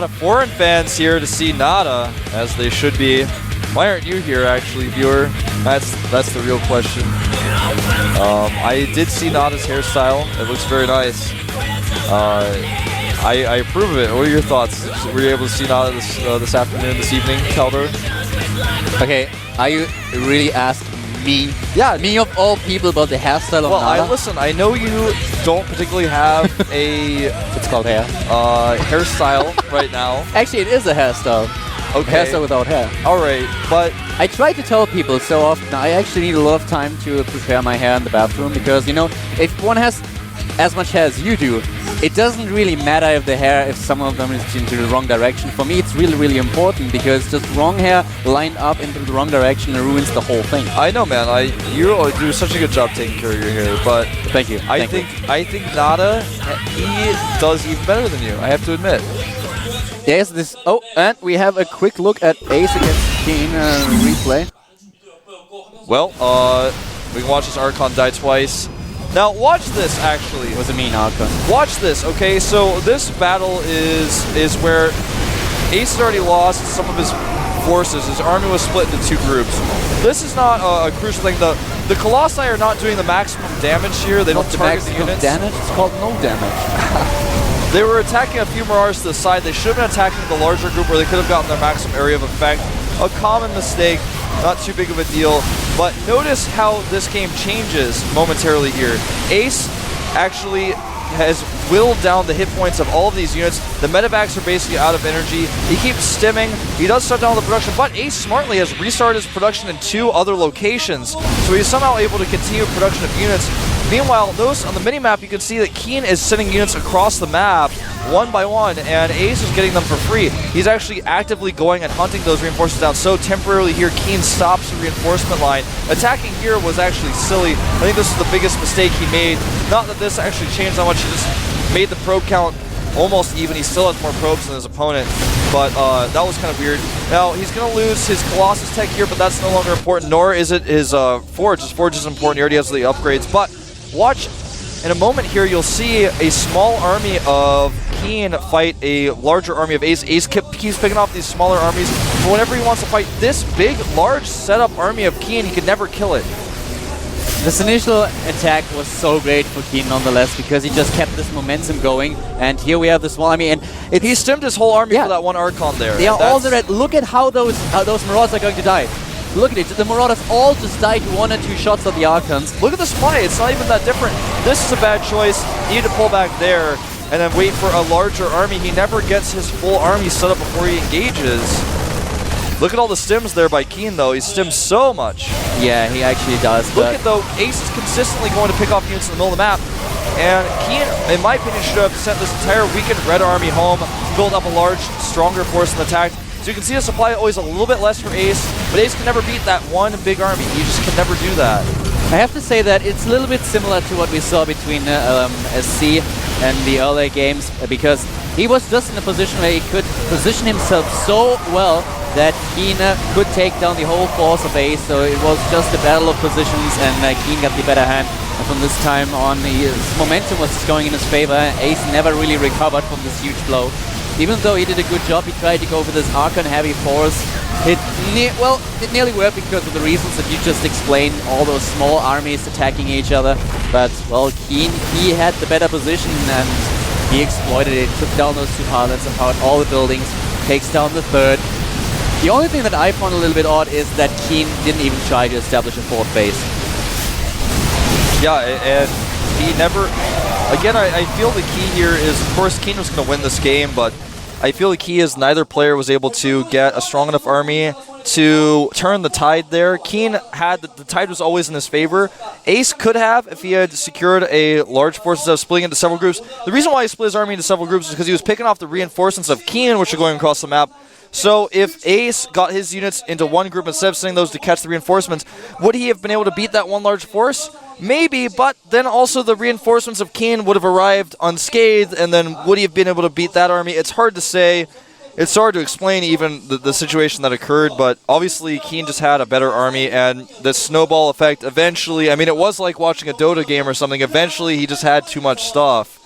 lot of foreign fans here to see Nada, as they should be. Why aren't you here, actually, viewer? That's the real question. I did see Nada's hairstyle. It looks very nice. I approve of it. What are your thoughts? Were you able to see Nada this afternoon, this evening, Keldor? Okay, are you really asking me? Yeah, me of all people about the hairstyle of Nada? Well, listen, I know you don't particularly have a it's called hair. Hairstyle right now. Actually, it is a hairstyle. Okay. Hairstyle without hair. Alright, but I try to tell people so often I actually need a lot of time to prepare my hair in the bathroom because, you know, if one has as much hair as you do, it doesn't really matter if some of them is into the wrong direction. For me, it's really, really important because just wrong hair lined up into the wrong direction ruins the whole thing. I know, man. You do such a good job taking care of your hair, but thank you. I think Nada, he does even better than you. I have to admit. Yes, this. Oh, and we have a quick look at Ace against Keen replay. Well, we can watch this Archon die twice. Now, watch this, actually. It was a mean Archon. Watch this, okay? So, this battle is where Ace has already lost some of his forces. His army was split into two groups. This is not a crucial thing. The Colossi are not doing the maximum damage here. They don't target the units. Damage? It's called no damage. They were attacking a few Mirages to the side. They should have been attacking the larger group where they could have gotten their maximum area of effect. A common mistake, not too big of a deal. But notice how this game changes momentarily here. Ace actually has whittled down the hit points of all of these units. The medevacs are basically out of energy. He keeps stimming. He does shut down the production, but Ace smartly has restarted his production in 2 other locations. So he's somehow able to continue production of units. Meanwhile, notice on the minimap, you can see that Keen is sending units across the map, one by one, and Ace is getting them for free. He's actually actively going and hunting those reinforcements down. So temporarily here, Keen stops the reinforcement line. Attacking here was actually silly. I think this is the biggest mistake he made. Not that this actually changed that much, he just made the probe count almost even. He still has more probes than his opponent, but that was kind of weird. Now, he's going to lose his Colossus tech here, but that's no longer important, nor is it his Forge. His Forge is important. He already has the upgrades, but watch, in a moment here, you'll see a small army of Keen fight a larger army of Ace. Ace keeps picking off these smaller armies, but whenever he wants to fight this big, large setup army of Keen, he can never kill it. This initial attack was so great for Keen nonetheless because he just kept this momentum going, and here we have the small army, and he stemmed his whole army for that one Archon there. They are all there. Look at how those Marauders are going to die. Look at it, the Marauders all just died 1 or 2 shots of the Archons. Look at the supply, it's not even that different. This is a bad choice. He need to pull back there and then wait for a larger army. He never gets his full army set up before he engages. Look at all the stims there by Keen, though. He stims so much. Yeah, he actually does. Look at, though, Ace is consistently going to pick off units in the middle of the map. And Keen, in my opinion, should have sent this entire weakened red army home, built up a large, stronger force and attack. So you can see the supply always a little bit less for Ace, but Ace can never beat that one big army. He just can never do that. I have to say that it's a little bit similar to what we saw between SC and the early games, because he was just in a position where he could position himself so well that Keen could take down the whole force of Ace, so it was just a battle of positions, and Keen got the better hand. And from this time on, his momentum was just going in his favor. Ace never really recovered from this huge blow. Even though he did a good job, he tried to go for this Archon heavy force. It nearly worked because of the reasons that you just explained, all those small armies attacking each other. But, well, Keen, he had the better position and he exploited it, took down those 2 pilots, empowered all the buildings, takes down the 3rd. The only thing that I found a little bit odd is that Keen didn't even try to establish a 4th base. Yeah, and he never... Again, I feel the key here is, of course, Keen was going to win this game, but I feel the key is neither player was able to get a strong enough army to turn the tide there. Keen had, the tide was always in his favor. Ace could have, if he had secured a large force instead of splitting into several groups. The reason why he split his army into several groups is because he was picking off the reinforcements of Keen, which are going across the map. So if Ace got his units into one group instead of sending those to catch the reinforcements, would he have been able to beat that one large force? Maybe, but then also the reinforcements of Keen would have arrived unscathed, and then would he have been able to beat that army? It's hard to say. It's hard to explain even the situation that occurred, but obviously Keen just had a better army, and the snowball effect eventually, I mean, it was like watching a Dota game or something. Eventually, he just had too much stuff.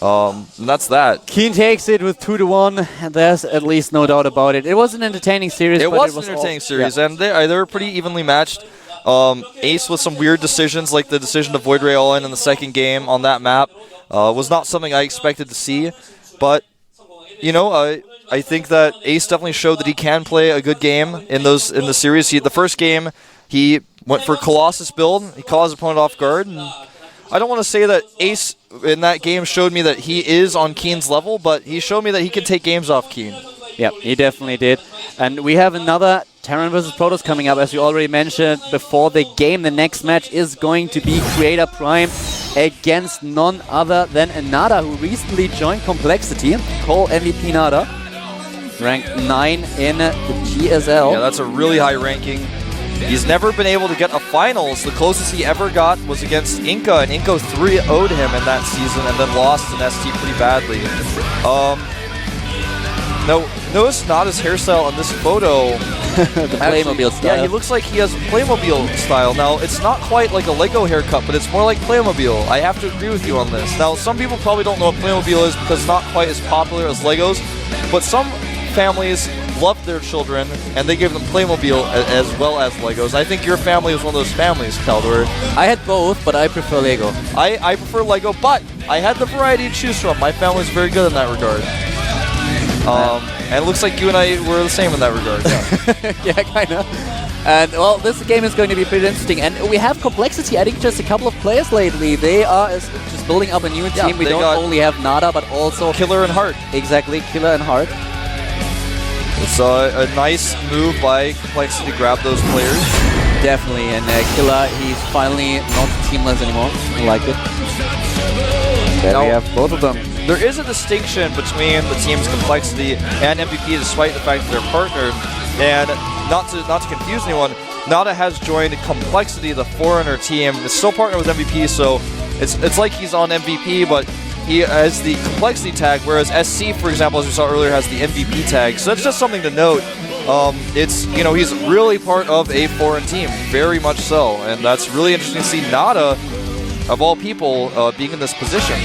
And that's that. Keen takes it with 2-1, and there's at least no doubt about it. It was an entertaining series. It was an entertaining series, and they were pretty evenly matched. Ace with some weird decisions, like the decision to Void Ray all in the second game on that map, was not something I expected to see. But, you know, I think that Ace definitely showed that he can play a good game in the series. The first game, he went for Colossus build. He caught his opponent off guard. And I don't want to say that Ace in that game showed me that he is on Keen's level, but he showed me that he can take games off Keen. Yep, he definitely did. And we have another Terran versus Protoss coming up, as you already mentioned before the game. The next match is going to be Creator Prime against none other than Nada, who recently joined Complexity. Cole MVP Nada, ranked 9 in the GSL. Yeah, that's a really high ranking. He's never been able to get a finals. The closest he ever got was against Inca, and Inca 3-0'd him in that season and then lost in ST pretty badly. Notice Nada's hairstyle on this photo. The Playmobil style. Yeah, he looks like he has Playmobil style. Now, it's not quite like a Lego haircut, but it's more like Playmobil. I have to agree with you on this. Now, some people probably don't know what Playmobil is because it's not quite as popular as Legos, but some families love their children, and they give them Playmobil as well as Legos. I think your family was one of those families, Caldor. I had both, but I prefer Lego. I prefer Lego, but I had the variety to choose from. My family's very good in that regard. And it looks like you and I were the same in that regard. Yeah, yeah, kind of. And, well, this game is going to be pretty interesting. And we have Complexity adding just a couple of players lately. They are just building up a new team. We don't only have Nada, but also Killer and Heart. Exactly, Killer and Heart. It's a nice move by Complexity to grab those players. Definitely, and Killer, he's finally not teamless anymore. I like it. There we have both of them. There is a distinction between the team's Complexity and MVP, despite the fact that they're partnered. And not to confuse anyone, Nada has joined Complexity, the Foreigner team. It's still partnered with MVP, so it's like he's on MVP, but he has the Complexity tag, whereas SC, for example, as we saw earlier, has the MVP tag. So that's just something to note. It's, you know, he's really part of a foreign team, very much so, and that's really interesting to see Nada, of all people, being in this position.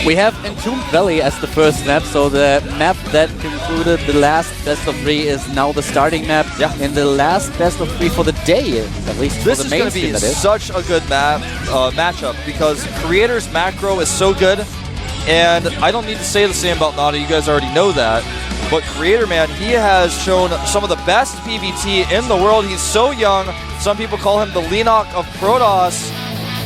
We have Entombed Valley as the first map, so the map that concluded the last best of 3 is now the starting map in the last best of 3 for the day, at least this for the main stream, is going to be such a good matchup because Creator's macro is so good, and I don't need to say the same about Nada, you guys already know that, but Creator, man, he has shown some of the best PvT in the world. He's so young, some people call him the Lenok of Protoss.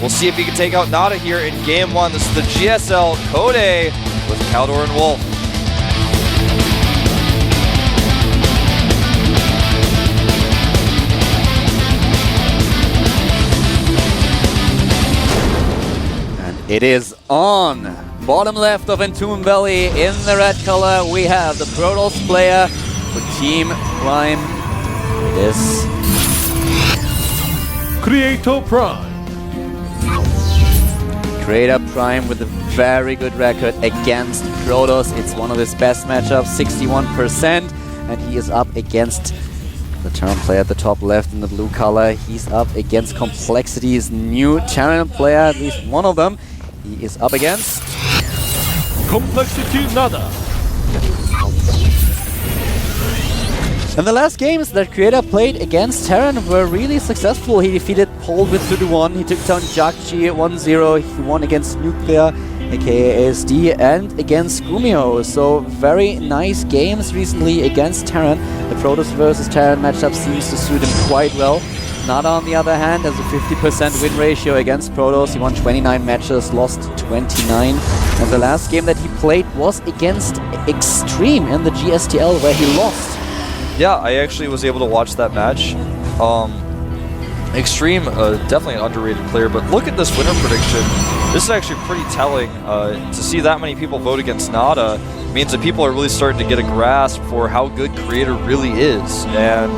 We'll see if he can take out Nada here in Game 1. This is the GSL Code A with Caldor and Wolf. And it is on. Bottom left of Entombed Valley in the red color, we have the Protoss player for Team Prime. It is Creator Prime. Creator Prime with a very good record against Protoss. It's one of his best matchups, 61%, and he is up against the Terran player at the top left in the blue color. He's up against Complexity's new Terran player, at least one of them. He is up against Complexity Nada. And the last games that Creator played against Terran were really successful. He defeated Pole with 2-1, he took down Jakchi 1-0, he won against Nuclear, aka ASD, and against Gumio. So very nice games recently against Terran. The Protoss versus Terran matchup seems to suit him quite well. Nada, on the other hand, has a 50% win ratio against Protoss. He won 29 matches, lost 29. And the last game that he played was against Extreme in the GSTL, where he lost. Yeah, I actually was able to watch that match. Extreme, definitely an underrated player, but look at this winner prediction. This is actually pretty telling. To see that many people vote against Nada means that people are really starting to get a grasp for how good Creator really is. And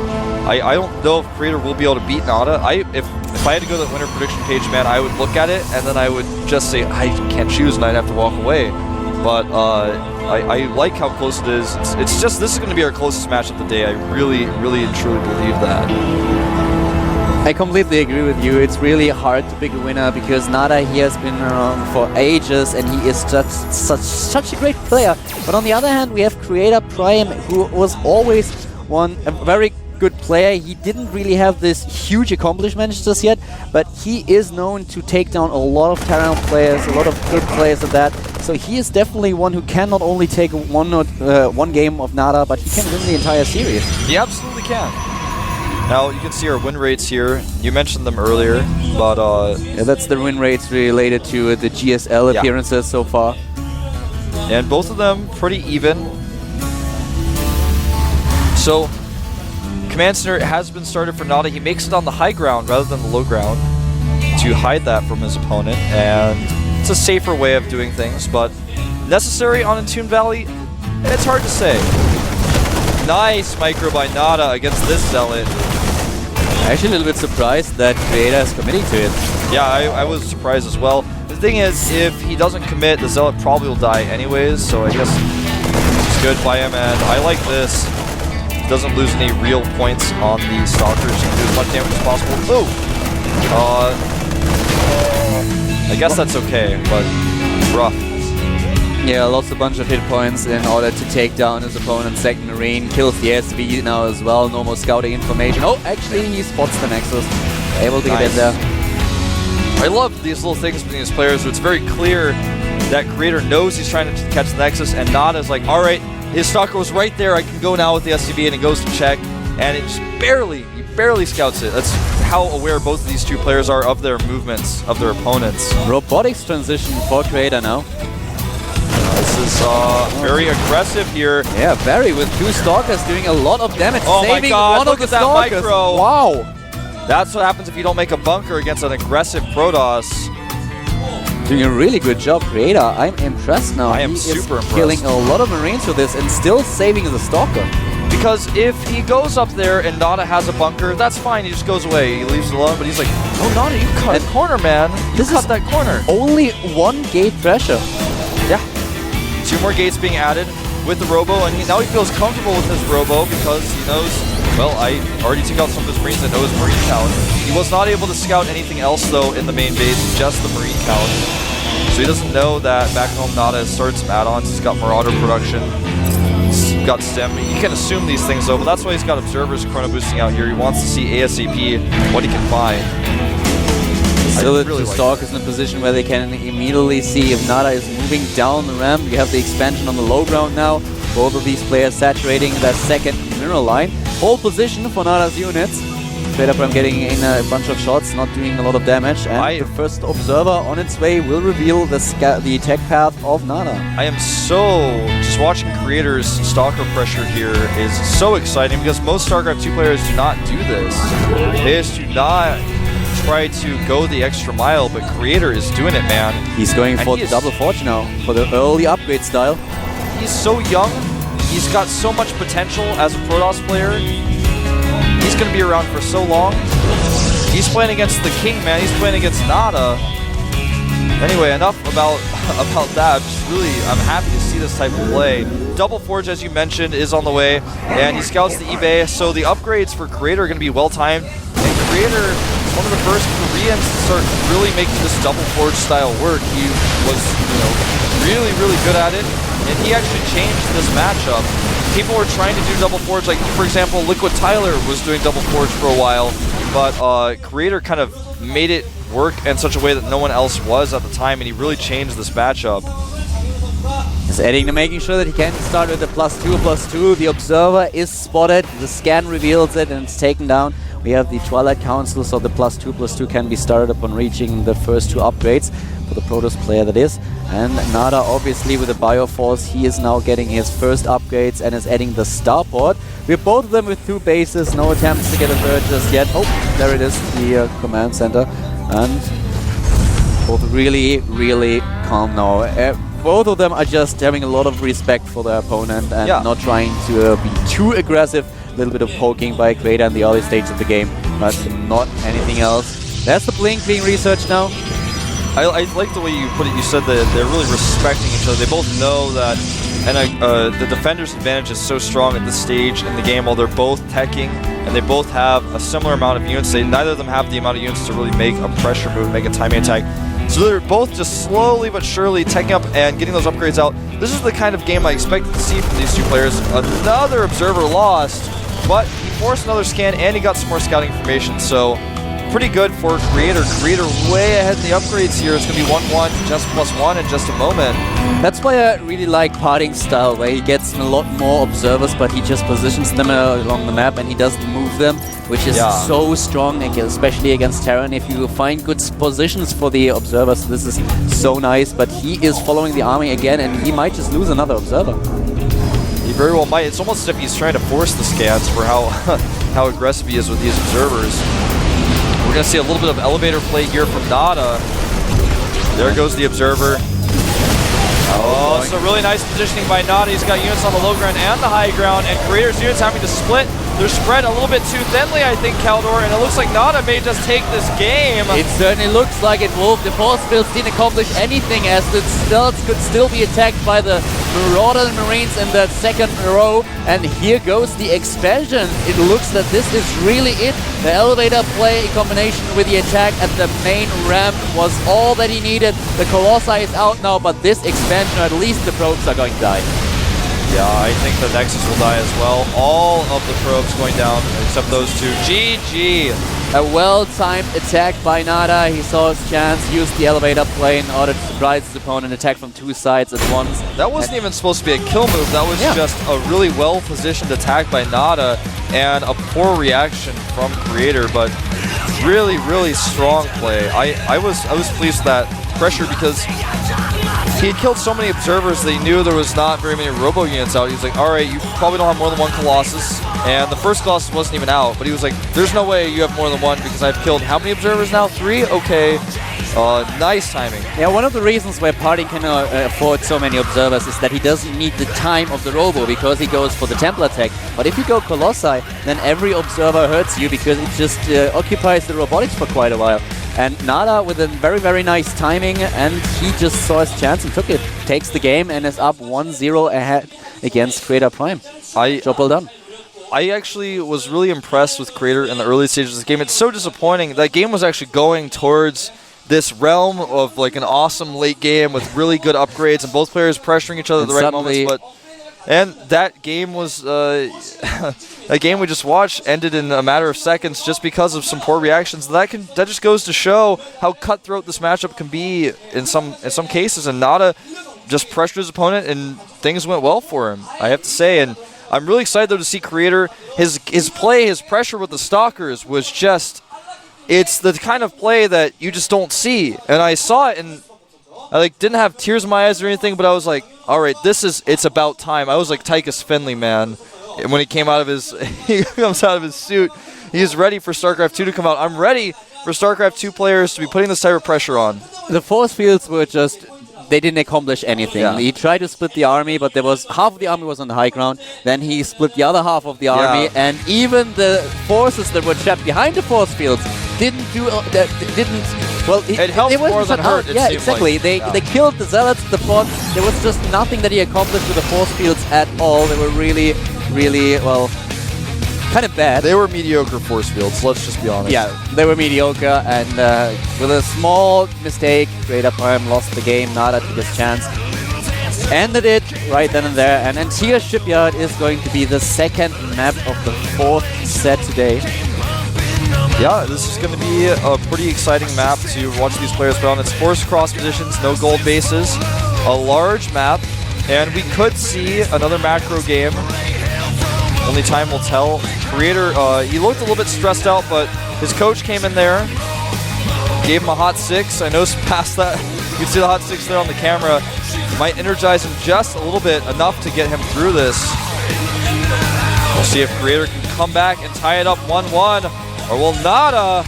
I don't know if Creator will be able to beat Nada. If I had to go to the winner prediction page, man, I would look at it and then I would just say, I can't choose, and I'd have to walk away. But I like how close it is. It's just, this is going to be our closest match of the day. I really, really and truly believe that. I completely agree with you. It's really hard to pick a winner because Nada, he has been around for ages and he is just such a great player. But on the other hand, we have Creator Prime, who was always a very good player. He didn't really have this huge accomplishments just yet, but he is known to take down a lot of Terran players, a lot of good players at that. So he is definitely one who can not only take one game of Nada, but he can win the entire series. He absolutely can. Now, you can see our win rates here. You mentioned them earlier, but... yeah, that's the win rates related to the GSL appearances so far. And both of them pretty even. So, Command Center has been started for Nada. He makes it on the high ground rather than the low ground to hide that from his opponent. And it's a safer way of doing things, but necessary on Entombed Valley? It's hard to say. Nice micro by Nada against this Zealot. Actually a little bit surprised that Creator is committing to it. Yeah, I was surprised as well. The thing is, if he doesn't commit, the Zealot probably will die anyways, so I guess it's good by him, and I like this. Doesn't lose any real points on the Stalkers. You can do as much damage as possible. Oh! I guess that's okay, but rough. Yeah, lost a bunch of hit points in order to take down his opponent's second Marine. Kills the SV now as well, no more scouting information. Oh, actually he spots the Nexus. Able to get in there. I love these little things between these players, so it's very clear that Creator knows he's trying to catch the Nexus, and Nada's like, alright, his Stalker was right there, I can go now with the SCV, and it goes to check, and it just he barely scouts it. That's how aware both of these two players are of their movements, of their opponents. Robotics transition for Creator now. This is very aggressive here. Yeah, very, with two Stalkers doing a lot of damage, saving my God, one look of the at that Stalkers. micro. Wow! That's what happens if you don't make a bunker against an aggressive Protoss. Doing a really good job, Creator. I'm impressed now. I am he super is impressed. Killing a lot of Marines with this and still saving the Stalker. Because if he goes up there and Nada has a bunker, that's fine, he just goes away. He leaves it alone, but he's like, oh, Nada, you cut a corner, man. You cut that corner. Only one gate pressure. Yeah. 2 more gates being added with the Robo, and now he feels comfortable with his Robo because he knows, well, I already took out some of his Marines that know his Marine count. He was not able to scout anything else, though, in the main base, just the Marine count. So he doesn't know that back home Nada has started some add-ons. He's got Marauder production. He's got STEM. He can assume these things, though, but that's why he's got Observers Chrono boosting out here. He wants to see ASAP what he can find. Still, the Stalkers in a position where they can immediately see if Nada is moving down the ramp. You have the expansion on the low ground now. Both of these players saturating that second mineral line. Whole position for Nada's units. Creator Prime getting in a bunch of shots, not doing a lot of damage. And the first Observer on its way will reveal the attack path of Nada. I am just watching Creator's Stalker pressure here is so exciting because most StarCraft 2 players do not do this. They just do not try to go the extra mile, but Creator is doing it, man. He's going for the double forge now, for the early upgrade style. He's so young, he's got so much potential as a Protoss player. He's going to be around for so long. He's playing against the King, man. He's playing against Nada. Anyway, enough about that. I'm happy to see this type of play. Double Forge, as you mentioned, is on the way, and he scouts the eBay, so the upgrades for Creator are going to be well-timed. And Creator is one of the first Koreans to start really making this Double Forge style work. He was, really, really good at it, and he actually changed this matchup. People were trying to do Double Forge, like, for example, Liquid Tyler was doing Double Forge for a while, but Creator kind of made it work in such a way that no one else was at the time, and he really changed this matchup. He's adding to making sure that he can start with the +2/+2. The Observer is spotted, the scan reveals it, and it's taken down. We have the Twilight Council, so the +2/+2 can be started upon reaching the first 2 upgrades, for the Protoss player that is. And Nada, obviously, with the Bioforce, he is now getting his first upgrades and is adding the Starport. We have both of them with 2 bases, no attempts to get a third just yet. Oh, there it is, the command center. And both really, really calm now. Both of them are just having a lot of respect for their opponent and not trying to be too aggressive. A little bit of poking by Creator in the early stage of the game, but not anything else. There's the Blink being researched now. I like the way you put it. You said that they're really respecting each other. They both know that, and the defender's advantage is so strong at this stage in the game. While they're both teching and they both have a similar amount of units, neither of them have the amount of units to really make a pressure move, make a timing attack. So they're both just slowly but surely teching up and getting those upgrades out. This is the kind of game I expected to see from these two players. Another observer lost, but he forced another scan and he got some more scouting information. So pretty good for Creator. Creator way ahead in the upgrades here. It's going to be 1-1, just +1 in just a moment. That's why I really like Parting's style, where he gets a lot more observers, but he just positions them along the map and he doesn't move them, which is so strong, especially against Terran. If you find good positions for the observers, this is so nice, but he is following the army again and he might just lose another observer. He very well might. It's almost as if he's trying to force the scans for how aggressive he is with these observers. We're going to see a little bit of elevator play here from Nada. There goes the observer. Oh, so really nice positioning by Nada. He's got units on the low ground and the high ground, and Creator's units having to split. They're spread a little bit too thinly, I think, Caldor, and it looks like Nada may just take this game. It certainly looks like it, Wolf. The force fields didn't accomplish anything, as the stealth could still be attacked by the Marauder Marines in the second row, and here goes the expansion. It looks that this is really it. The elevator play in combination with the attack at the main ramp was all that he needed. The Colossi is out now, but this expansion, at least the probes are going to die. Yeah, I think the Nexus will die as well. All of the probes going down, except those two. GG! A well-timed attack by Nada. He saw his chance, used the elevator play in order to surprise his opponent, attack from two sides at once. That wasn't even supposed to be a kill move. That was just a really well-positioned attack by Nada and a poor reaction from Creator, but really, really strong play. I was pleased with that pressure because he had killed so many observers that he knew there was not very many robo units out. He was like, all right, you probably don't have more than one Colossus. And the first Colossus wasn't even out, but he was like, there's no way you have more than one because I've killed how many observers now? 3? Okay. Nice timing. Yeah, one of the reasons why Parting can afford so many observers is that he doesn't need the time of the robo because he goes for the Templar tech. But if you go Colossi, then every observer hurts you because it just occupies the robotics for quite a while. And Nada with a very, very nice timing, and he just saw his chance and took it. Takes the game and is up 1-0 ahead against Creator Prime. Job well done. I actually was really impressed with Creator in the early stages of this game. It's so disappointing. That game was actually going towards this realm of like an awesome late game with really good upgrades and both players pressuring each other at the right moments. And that game was that game we just watched ended in a matter of seconds just because of some poor reactions. That just goes to show how cutthroat this matchup can be in some cases. And Nada just pressured his opponent, and things went well for him, I have to say. And I'm really excited though to see Creator. His play, his pressure with the Stalkers was just, it's the kind of play that you just don't see. And I saw it, and I didn't have tears in my eyes or anything, but I was like, all right, it's about time. I was like Tychus Finley, man. When he came out of he comes out of his suit, he's ready for StarCraft 2 to come out. I'm ready for StarCraft 2 players to be putting this type of pressure on. The force fields were just, they didn't accomplish anything. Yeah. He tried to split the army, but there was half of the army was on the high ground. Then he split the other half of the army, and even the forces that were trapped behind the force fields didn't do well. It helped more than hurt. Yeah, exactly. Like. They killed the zealots at the front. There was just nothing that he accomplished with the force fields at all. They were really, really kind of bad. They were mediocre force fields. Let's just be honest. Yeah, they were mediocre, and with a small mistake, Creator Prime lost the game. Nada took his chance. Ended it right then and there, and Antia Shipyard is going to be the second map of the fourth set today. Yeah, this is going to be a pretty exciting map to watch these players play on. It's forced cross positions, no gold bases, a large map, and we could see another macro game. Only time will tell. Creator, he looked a little bit stressed out, but his coach came in there, gave him a hot 6. I know past that, you can see the hot 6 there on the camera. Might energize him just a little bit, enough to get him through this. We'll see if Creator can come back and tie it up 1-1. Or will Nada,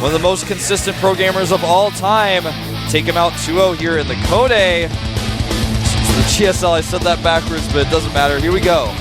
one of the most consistent pro gamers of all time, take him out 2-0 here in the Code. The GSL, I said that backwards, but it doesn't matter. Here we go.